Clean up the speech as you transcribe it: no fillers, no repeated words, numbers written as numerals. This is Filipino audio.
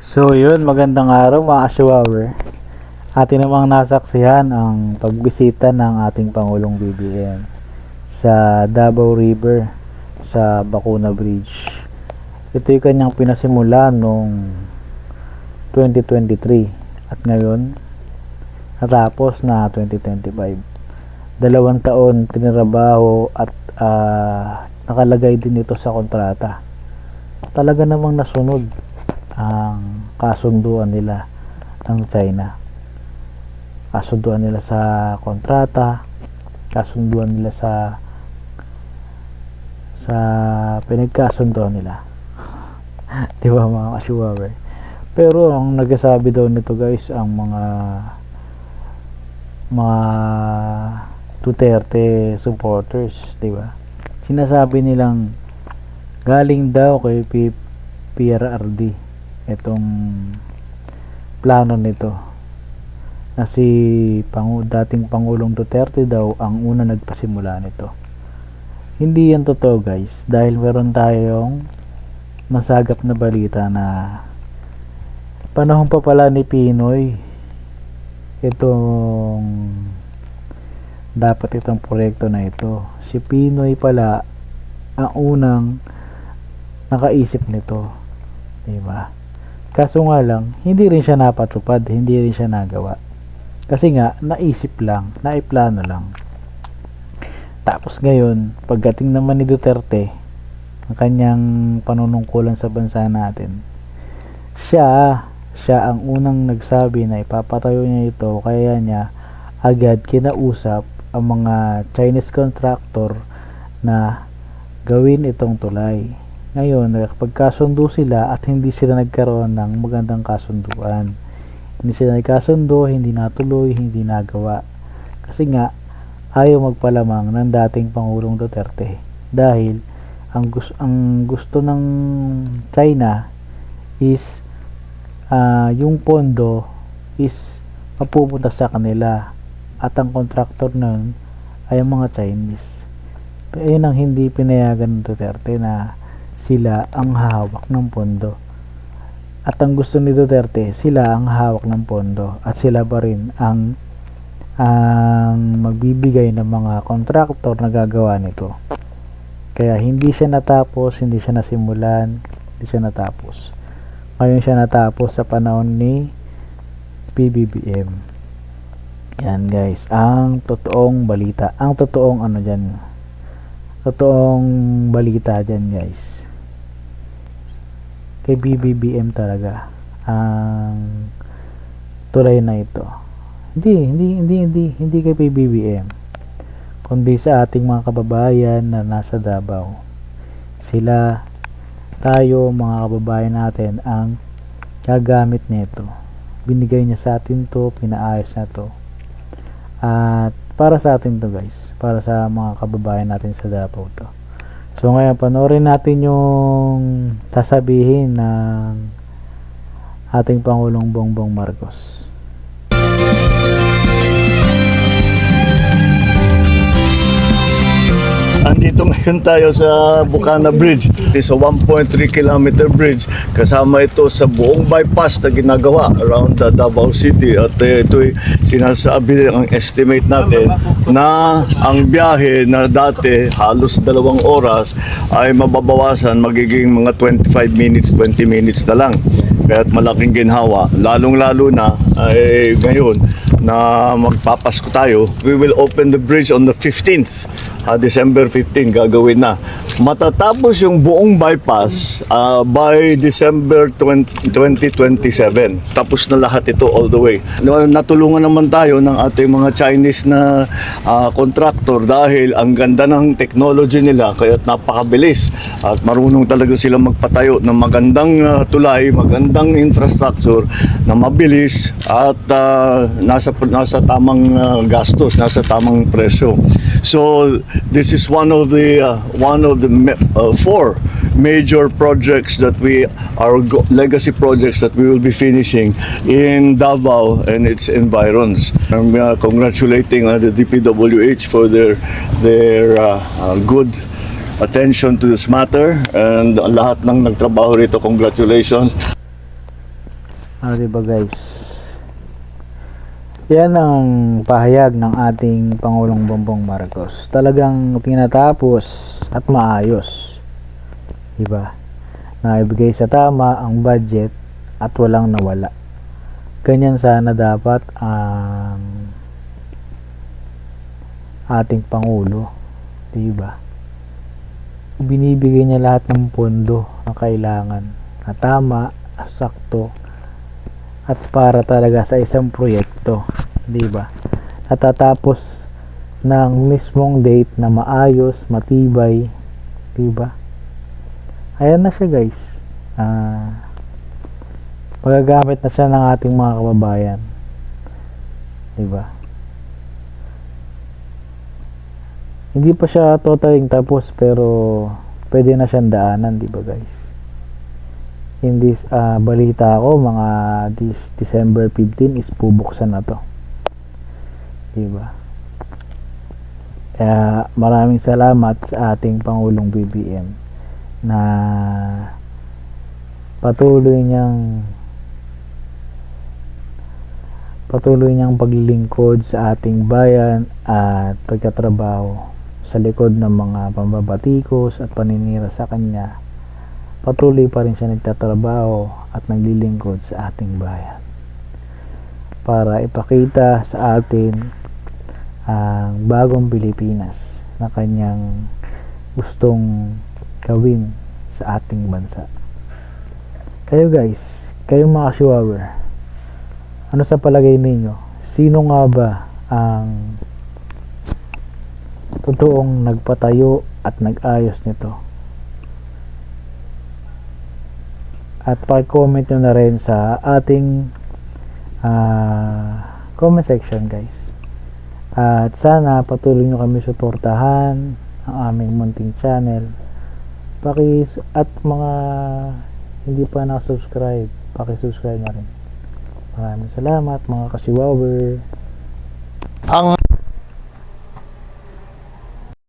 So yun, magandang araw mga ka-Chihuahua. Atin namang nasaksihan ang pagbisita ng ating Pangulong BBM sa Davao River sa Bacuna Bridge. Ito'y kanyang pinasimula noong 2023 at ngayon natapos na 2025. 2 taon tinrabaho at nakalagay din ito sa kontrata. Talaga namang nasunod ang kasunduan nila ng China. Kasunduan nila sa kontrata, kasunduan nila sa pinagkasunduan nila. Di ba mga ka-Chihuahua? Pero ang nagsasabi daw nito guys, ang mga Duterte supporters, di ba? Sinasabi nilang galing daw kay PRRD itong plano nito, na si dating Pangulong Duterte daw ang una nagpasimula nito. Hindi yan totoo guys, dahil meron tayong nasagap na balita na panahon pa pala ni Pinoy itong proyekto na ito. Si Pinoy pala ang unang nakaisip nito, diba? Kaso nga lang, hindi rin siya napatupad, hindi rin siya nagawa. Kasi nga, naisip lang, naiplano lang. Tapos ngayon, pagdating naman ni Duterte, ang kanyang panunungkulan sa bansa natin, siya ang unang nagsabi na ipapatayo niya ito, kaya niya agad kinausap ang mga Chinese contractor na gawin itong tulay. Ngayon, nakapagkasundo sila at hindi sila nagkaroon ng magandang kasunduan. Hindi sila nagkasundo, hindi natuloy, hindi nagawa. Kasi nga, ayaw magpalamang ng dating Pangulong Duterte. Dahil, ang gusto ng China is, yung pondo is mapupunta sa kanila. At ang contractor nun ay ang mga Chinese. Ayun ang hindi pinayagan ng Duterte na sila ang hawak ng pondo. At ang gusto ni Duterte, sila ang hawak ng pondo at sila pa rin ang magbibigay ng mga kontraktor na gagawa nito. Kaya hindi siya natapos, hindi siya nasimulan, hindi siya natapos. Ngayon siya natapos sa panahon ni PBBM. Yan guys, ang totoong balita, ang totoong balita dyan guys. Kay BBBM talaga ang tulay na ito. Hindi kay BBBM, kundi sa ating mga kababayan na nasa Davao. Tayo mga kababayan natin ang gagamit nito. Binigay niya sa atin to, pinaayos na to. At para sa atin to guys, para sa mga kababayan natin sa Davao to. So ngayon, panoorin natin yung sasabihin ng ating Pangulong Bongbong Marcos. Andito ngayon tayo sa Bacuna Bridge. It's a 1.3 kilometer bridge. Kasama ito sa buong bypass na ginagawa around the Davao City. At ito'y sinasabi, ang estimate natin na ang biyahe na dati halos 2 oras ay mababawasan, magiging mga 25 minutes, 20 minutes na lang. Kaya't malaking ginhawa, lalong-lalo na ay ngayon na magpapasko tayo. We will open the bridge on the 15th, December 15 gagawin na. Matatapos yung buong bypass by December 2027. Tapos na lahat ito all the way. Natulungan naman tayo ng ating mga Chinese na contractor dahil ang ganda ng technology nila, kaya't napakabilis at marunong talaga silang magpatayo ng magandang tulay, magandang infrastructure na mabilis at nasa tamang gastos, nasa tamang presyo. So this is one of the 4 major projects that legacy projects that we will be finishing in Davao and its environs. I'm congratulating the DPWH for their good attention to this matter, and lahat ng nagtrabaho rito, congratulations. Diba guys? Yan ang pahayag ng ating Pangulong Bongbong Marcos. Talagang tinatapos at maayos. Diba? Naibigay sa tama ang budget at walang nawala. Ganyan sana dapat ang ating Pangulo. Diba? Binibigay niya lahat ng pondo na kailangan na tama, sakto, at para talaga sa isang proyekto. Diba? Natatapos ng mismong date na maayos, matibay. Diba? Ayan na siya guys. Magagamit na siya ng ating mga kababayan. Diba? Hindi pa siya totally tapos pero pwede na siyang daanan, diba guys? In this balita ko, mga this December 15 is bubuksan na to. Diba? Kaya maraming salamat sa ating Pangulong BBM na patuloy niyang paglilingkod sa ating bayan at pagkatrabaho sa likod ng mga pambabatikos at paninira sa kanya. Patuloy pa rin siya nagtatrabaho at naglilingkod sa ating bayan para ipakita sa atin ang bagong Pilipinas na kanyang gustong gawin sa ating bansa. Kayo guys, kayong mga Kashiwawer, ano sa palagay ninyo? Sino nga ba ang totoong nagpatayo at nag-ayos nito? At pa-comment nyo na rin sa ating comment section guys. At sana patuloy nyo kami suportahan ang aming munting channel. At mga hindi pa na-subscribe, paki-subscribe na rin. Maraming salamat mga Kashiwawer. Ang